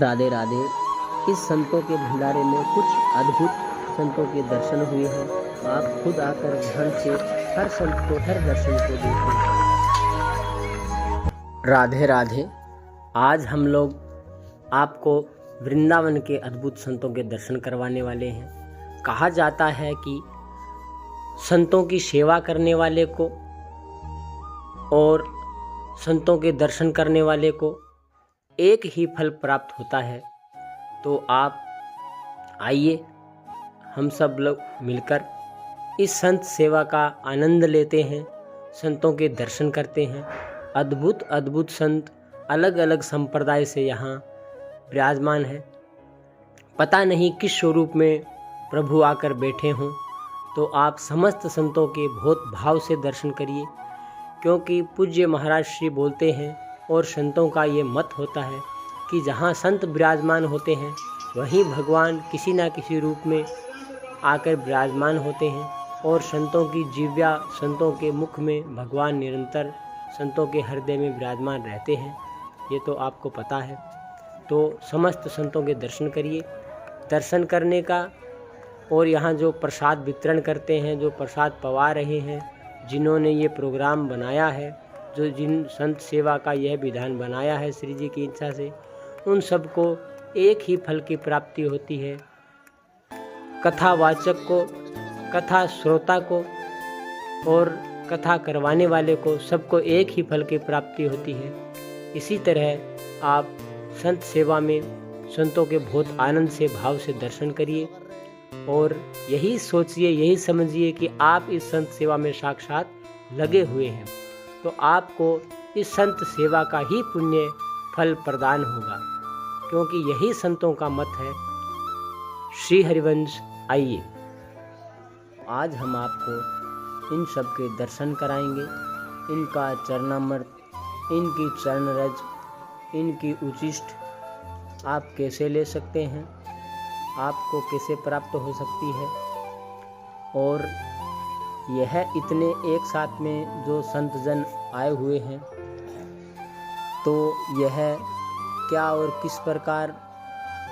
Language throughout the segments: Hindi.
राधे राधे। इस संतों के भंडारे में कुछ अद्भुत संतों के दर्शन हुए हैं। आप खुद आकर ध्यान से हर संत को, हर दर्शन को देखें। राधे राधे। आज हम लोग आपको वृंदावन के अद्भुत संतों के दर्शन करवाने वाले हैं। कहा जाता है कि संतों की सेवा करने वाले को और संतों के दर्शन करने वाले को एक ही फल प्राप्त होता है। तो आप आइए, हम सब लोग मिलकर इस संत सेवा का आनंद लेते हैं, संतों के दर्शन करते हैं। अद्भुत अद्भुत संत अलग अलग संप्रदाय से यहाँ विराजमान है। पता नहीं किस स्वरूप में प्रभु आकर बैठे हों। तो आप समस्त संतों के बहुत भाव से दर्शन करिए, क्योंकि पूज्य महाराज श्री बोलते हैं और संतों का ये मत होता है कि जहाँ संत विराजमान होते हैं वहीं भगवान किसी न किसी रूप में आकर विराजमान होते हैं। और संतों की जिव्या, संतों के मुख में भगवान निरंतर संतों के हृदय में विराजमान रहते हैं। ये तो आपको पता है। तो समस्त संतों के दर्शन करिए। दर्शन करने का और यहाँ जो प्रसाद वितरण करते हैं, जो प्रसाद पवा रहे हैं, जिन्होंने ये प्रोग्राम बनाया है, जो जिन संत सेवा का यह विधान बनाया है श्री जी की इच्छा से, उन सबको एक ही फल की प्राप्ति होती है। कथावाचक को, कथा श्रोता को और कथा करवाने वाले को, सबको एक ही फल की प्राप्ति होती है। इसी तरह आप संत सेवा में संतों के बहुत आनंद से, भाव से दर्शन करिए और यही सोचिए, यही समझिए कि आप इस संत सेवा में साक्षात लगे हुए हैं। तो आपको इस संत सेवा का ही पुण्य फल प्रदान होगा, क्योंकि यही संतों का मत है। श्री हरिवंश। आइए, आज हम आपको इन सब के दर्शन कराएंगे। इनका चरणामृत, इनकी चरण रज, इनकी उचिष्ट आप कैसे ले सकते हैं, आपको कैसे प्राप्त हो सकती है। और यह इतने एक साथ में जो संत जन आए हुए हैं, तो यह क्या और किस प्रकार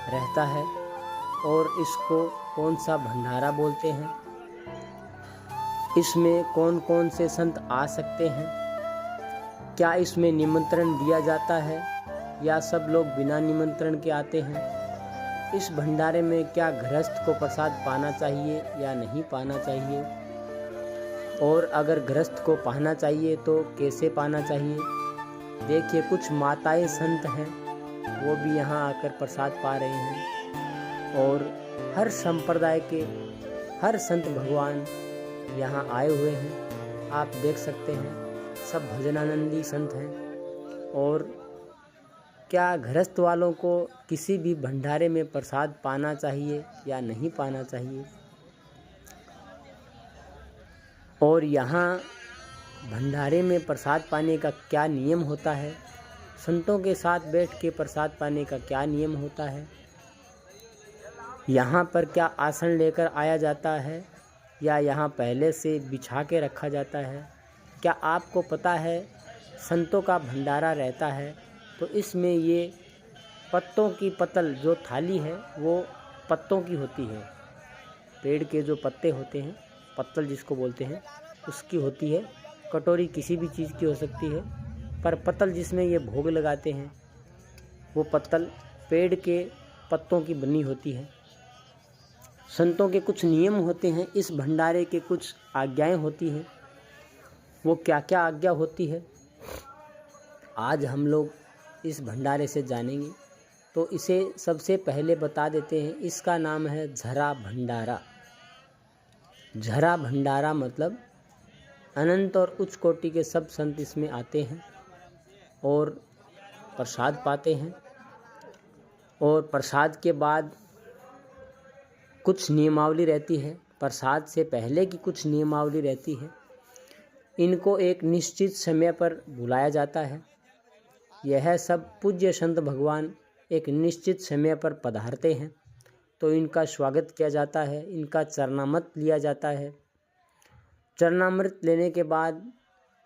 रहता है और इसको कौन सा भंडारा बोलते हैं, इसमें कौन कौन से संत आ सकते हैं, क्या इसमें निमंत्रण दिया जाता है या सब लोग बिना निमंत्रण के आते हैं, इस भंडारे में क्या गृहस्थ को प्रसाद पाना चाहिए या नहीं पाना चाहिए, और अगर गृहस्थ को पाना चाहिए तो कैसे पाना चाहिए। देखिए, कुछ माताएं संत हैं, वो भी यहाँ आकर प्रसाद पा रहे हैं। और हर संप्रदाय के हर संत भगवान यहाँ आए हुए हैं। आप देख सकते हैं, सब भजनानंदी संत हैं। और क्या गृहस्थ वालों को किसी भी भंडारे में प्रसाद पाना चाहिए या नहीं पाना चाहिए, और यहाँ भंडारे में प्रसाद पाने का क्या नियम होता है, संतों के साथ बैठ के प्रसाद पाने का क्या नियम होता है, यहाँ पर क्या आसन लेकर आया जाता है या यहाँ पहले से बिछा के रखा जाता है। क्या आपको पता है, संतों का भंडारा रहता है तो इसमें ये पत्तों की पतल, जो थाली है वो पत्तों की होती है। पेड़ के जो पत्ते होते हैं, पत्तल जिसको बोलते हैं, उसकी होती है। कटोरी किसी भी चीज़ की हो सकती है, पर पत्तल जिसमें ये भोग लगाते हैं, वो पत्तल पेड़ के पत्तों की बनी होती है। संतों के कुछ नियम होते हैं, इस भंडारे के कुछ आज्ञाएं होती हैं। वो क्या क्या आज्ञा होती है, आज हम लोग इस भंडारे से जानेंगे। तो इसे सबसे पहले बता देते हैं, इसका नाम है झरा भंडारा। झरा भंडारा मतलब अनंत और उच्च कोटि के सब संत इसमें आते हैं और प्रसाद पाते हैं। और प्रसाद के बाद कुछ नियमावली रहती है, प्रसाद से पहले की कुछ नियमावली रहती है। इनको एक निश्चित समय पर बुलाया जाता है। यह सब पूज्य संत भगवान एक निश्चित समय पर पधारते हैं, तो इनका स्वागत किया जाता है, इनका चरणामृत लिया जाता है। चरणामृत लेने के बाद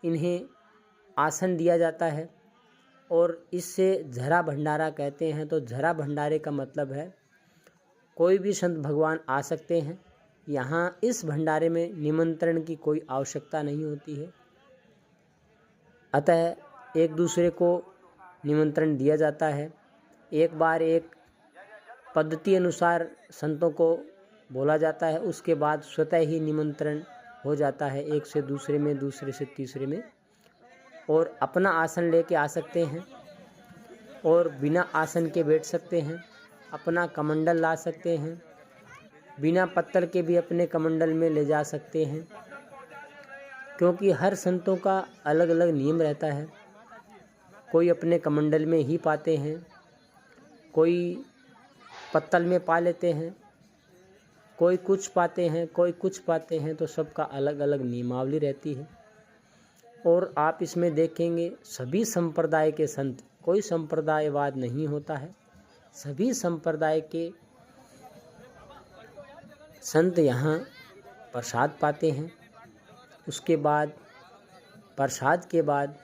इन्हें आसन दिया जाता है और इससे झरा भंडारा कहते हैं। तो झरा भंडारे का मतलब है कोई भी संत भगवान आ सकते हैं। यहाँ इस भंडारे में निमंत्रण की कोई आवश्यकता नहीं होती है, अतः एक दूसरे को निमंत्रण दिया जाता है। एक बार एक पद्धति अनुसार संतों को बोला जाता है, उसके बाद स्वतः ही निमंत्रण हो जाता है, एक से दूसरे में, दूसरे से तीसरे में। और अपना आसन लेके आ सकते हैं और बिना आसन के बैठ सकते हैं। अपना कमंडल ला सकते हैं, बिना पत्तल के भी अपने कमंडल में ले जा सकते हैं, क्योंकि हर संतों का अलग अलग नियम रहता है। कोई अपने कमंडल में ही पाते हैं, कोई पत्तल में पा लेते हैं, कोई कुछ पाते हैं, कोई कुछ पाते हैं। तो सबका अलग अलग नियमावली रहती है। और आप इसमें देखेंगे सभी संप्रदाय के संत, कोई संप्रदायवाद नहीं होता है, सभी संप्रदाय के संत यहाँ प्रसाद पाते हैं। उसके बाद प्रसाद के बाद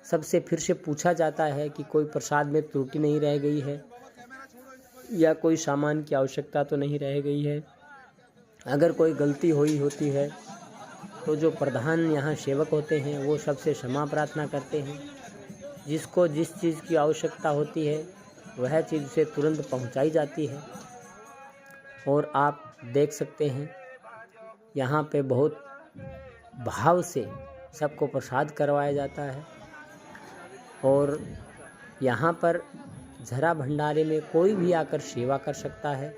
सबसे फिर से पूछा जाता है कि कोई प्रसाद में त्रुटि नहीं रह गई है या कोई सामान की आवश्यकता तो नहीं रह गई है। अगर कोई गलती हुई होती है तो जो प्रधान यहाँ सेवक होते हैं वो सबसे क्षमा प्रार्थना करते हैं। जिसको जिस चीज़ की आवश्यकता होती है वह चीज़ से तुरंत पहुँचाई जाती है। और आप देख सकते हैं यहाँ पे बहुत भाव से सबको प्रसाद करवाया जाता है। और यहाँ पर झरा भंडारे में कोई भी आकर सेवा कर सकता है।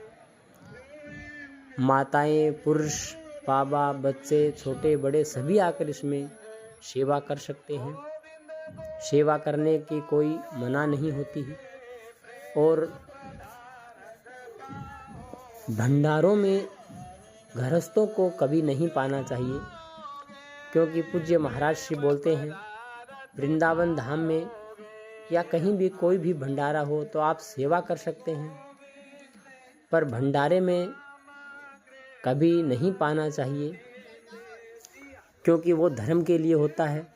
माताएं, पुरुष, बाबा, बच्चे, छोटे बड़े सभी आकर इसमें सेवा कर सकते हैं। सेवा करने की कोई मना नहीं होती है। और भंडारों में गृहस्थों को कभी नहीं पाना चाहिए, क्योंकि पूज्य महाराज श्री बोलते हैं वृंदावन धाम में या कहीं भी कोई भी भंडारा हो तो आप सेवा कर सकते हैं, पर भंडारे में कभी नहीं पाना चाहिए, क्योंकि वो धर्म के लिए होता है,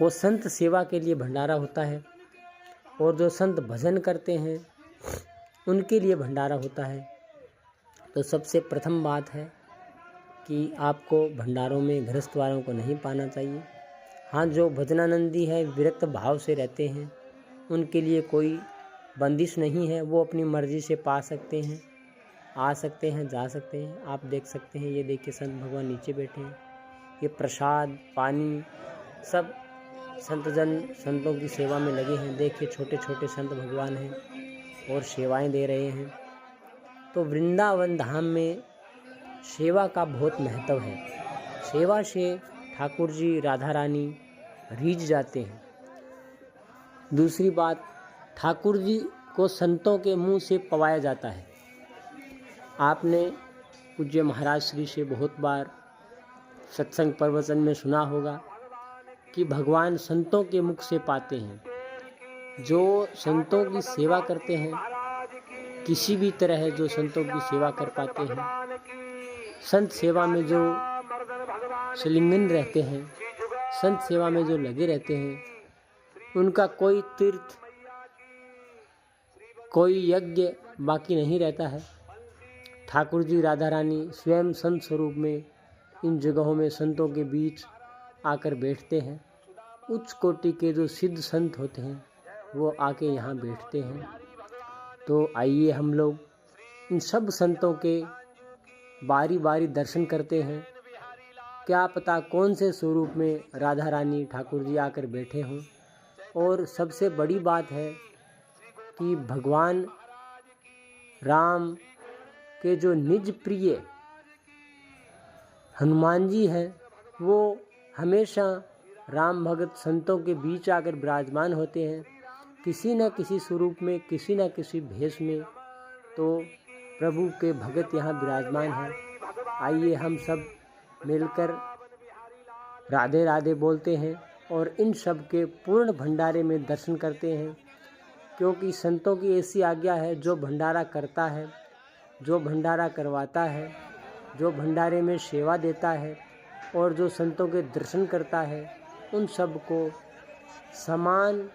वो संत सेवा के लिए भंडारा होता है। और जो संत भजन करते हैं उनके लिए भंडारा होता है। तो सबसे प्रथम बात है कि आपको भंडारों में गृहस्थ वालों को नहीं पाना चाहिए। हाँ, जो भजनानंदी है, विरक्त भाव से रहते हैं, उनके लिए कोई बंदिश नहीं है, वो अपनी मर्जी से पा सकते हैं, आ सकते हैं, जा सकते हैं। आप देख सकते हैं, ये देखिए संत भगवान नीचे बैठे हैं। ये प्रसाद, पानी सब संतजन संतों की सेवा में लगे हैं। देखिए छोटे छोटे संत भगवान हैं और सेवाएं दे रहे हैं। तो वृंदावन धाम में सेवा का बहुत महत्व है। सेवा से ठाकुर जी, राधा रानी रीझ जाते हैं। दूसरी बात, ठाकुर जी को संतों के मुंह से पवाया जाता है। आपने पूज्य महाराज श्री से बहुत बार सत्संग प्रवचन में सुना होगा कि भगवान संतों के मुख से पाते हैं। जो संतों की सेवा करते हैं, किसी भी तरह जो संतों की सेवा कर पाते हैं, संत सेवा में जो संलिग्न रहते हैं, संत सेवा में जो लगे रहते हैं, उनका कोई तीर्थ, कोई यज्ञ बाकी नहीं रहता है। ठाकुर जी, राधा रानी स्वयं संत स्वरूप में इन जगहों में संतों के बीच आकर बैठते हैं। उच्च कोटि के जो सिद्ध संत होते हैं वो आके यहाँ बैठते हैं। तो आइए हम लोग इन सब संतों के बारी बारी दर्शन करते हैं। क्या पता कौन से स्वरूप में राधा रानी, ठाकुर जी आकर बैठे हों। और सबसे बड़ी बात है कि भगवान राम के जो निज प्रिय हनुमान जी हैं, वो हमेशा राम भगत संतों के बीच आकर विराजमान होते हैं, किसी न किसी स्वरूप में, किसी न किसी भेष में। तो प्रभु के भगत यहाँ विराजमान हैं। आइए हम सब मिलकर राधे राधे बोलते हैं और इन सब के पूर्ण भंडारे में दर्शन करते हैं, क्योंकि संतों की ऐसी आज्ञा है, जो भंडारा करता है, जो भंडारा करवाता है, जो भंडारे में सेवा देता है और जो संतों के दर्शन करता है, उन सब को समान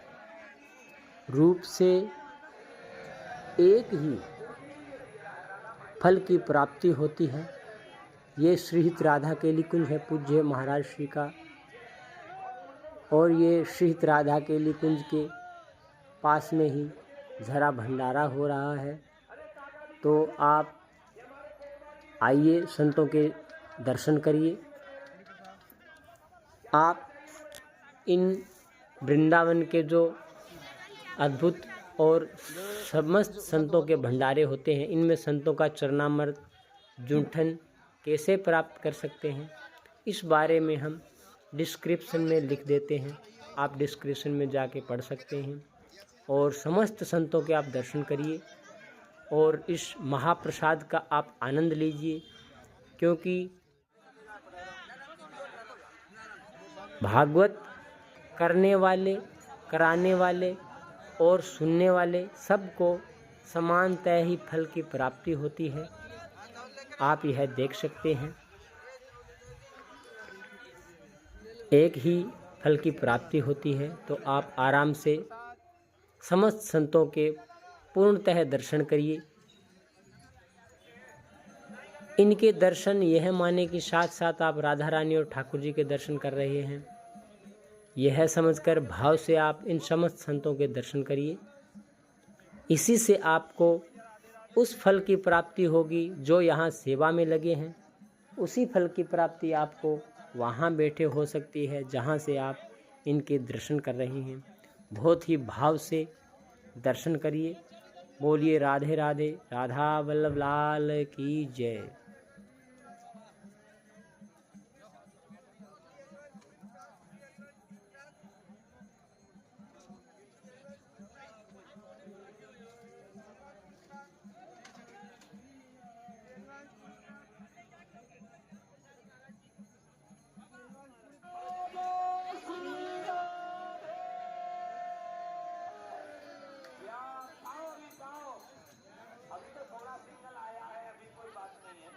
रूप से एक ही फल की प्राप्ति होती है। ये श्रीहित राधा केली कुंज है पूज्य महाराज श्री का, और ये श्रीहित राधा केली कुंज के पास में ही झरा भंडारा हो रहा है। तो आप आइए, संतों के दर्शन करिए। आप इन वृंदावन के जो अद्भुत और समस्त संतों के भंडारे होते हैं, इनमें संतों का चरणामृत जूठन कैसे प्राप्त कर सकते हैं, इस बारे में हम डिस्क्रिप्शन में लिख देते हैं। आप डिस्क्रिप्शन में जाके पढ़ सकते हैं और समस्त संतों के आप दर्शन करिए और इस महाप्रसाद का आप आनंद लीजिए, क्योंकि भागवत करने वाले, कराने वाले और सुनने वाले सबको समानतः ही फल की प्राप्ति होती है। आप यह देख सकते हैं, एक ही फल की प्राप्ति होती है। तो आप आराम से समस्त संतों के पूर्णतः दर्शन करिए। इनके दर्शन यह माने कि साथ साथ आप राधा रानी और ठाकुर जी के दर्शन कर रहे हैं, यह समझकर भाव से आप इन समस्त संतों के दर्शन करिए। इसी से आपको उस फल की प्राप्ति होगी जो यहाँ सेवा में लगे हैं। उसी फल की प्राप्ति आपको वहाँ बैठे हो सकती है जहाँ से आप इनके दर्शन कर रहे हैं। बहुत ही भाव से दर्शन करिए। बोलिए राधे राधे, राधा वल्लभ लाल की जय। अभी तो थोड़ा सिग्नल आया है, अभी कोई बात नहीं है,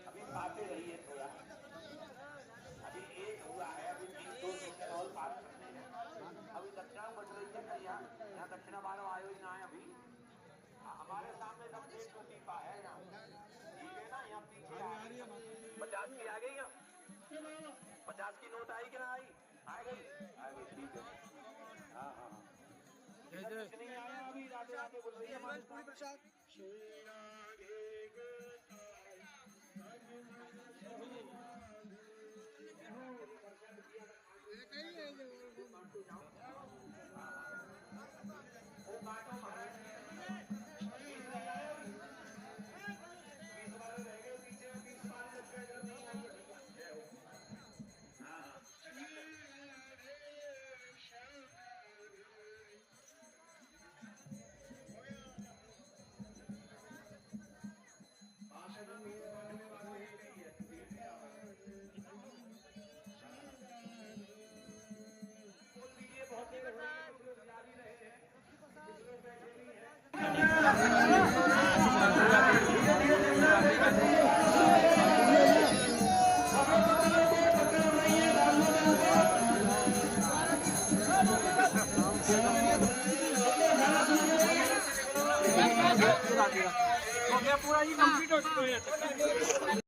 अभी पाते रहिए थोड़ा। अभी एक हुआ है, अभी 3-2 सेकंड और बात करते हैं। अभी दक्षिणा बढ़ रही है, यहाँ दक्षिणा वालों आयोजना है। अभी हमारे सामने सब 1 टीपा है यहाँ, ठीक है ना। यहाँ पीछे 50 की आ गई, यहाँ 50 की नोट आई कि ना आई? आ गई, ठीक है। हाँ हाँ हाँ, नहीं आया अभी। राधे राधे बोल रही है हमारे पूरी प्रसाद। पूरा ये कंप्लीट हो चुका है।